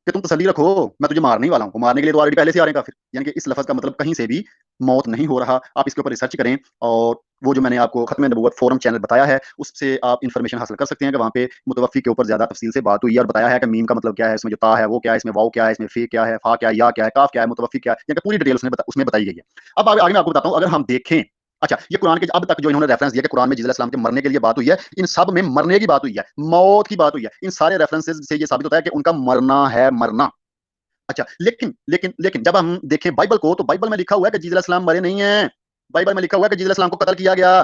کہ تم تسلی رکھو میں تجھے مارنے والا ہوں. مارنے کے لیے تو آلریڈی پہلے سے آ رہے ہیں کافر. یعنی کہ اس لفظ کا مطلب کہیں سے بھی موت نہیں ہو رہا. آپ اس کے اوپر ریسرچ کریں اور وہ جو میں نے آپ کو ختم نبوت فورم چینل بتایا ہے اس سے آپ انفارمیشن حاصل کر سکتے ہیں کہ وہاں پہ متوفی کے اوپر زیادہ تفصیل سے بات ہوئی ہے اور بتایا ہے کہ میم کا مطلب کیا ہے، اس میں جو تا ہے وہ کیا ہے، اس میں واو کیا ہے، اس میں فی کیا ہے، فا کیا ہے، یا کیا ہے، کاف کیا ہے، متوفی کیا ہے، یعنی کہ پوری ڈیٹیل اس میں بتائی گئی ہے. اب آگے میں آپ کو بتاتا ہوں. اگر ہم دیکھیں اچھا یہ قرآن کے اب تک جو انہوں نے ریفرنس دیا کہ قرآن میں جیسا السلام کے مرنے کے لیے بات ہوئی ہے، ان سب میں مرنے کی بات ہوئی ہے، موت کی بات ہوئی ہے. ان سارے ریفرنسز سے یہ ثابت ہوتا ہے کہ ان کا مرنا ہے، مرنا. اچھا لیکن جب ہم دیکھیں بائبل کو تو بائبل میں لکھا ہوا ہے کہ جیسا السلام مرے نہیں ہیں. بائبل میں لکھا ہوا ہے کہ جیسا السلام کو قتل کیا گیا.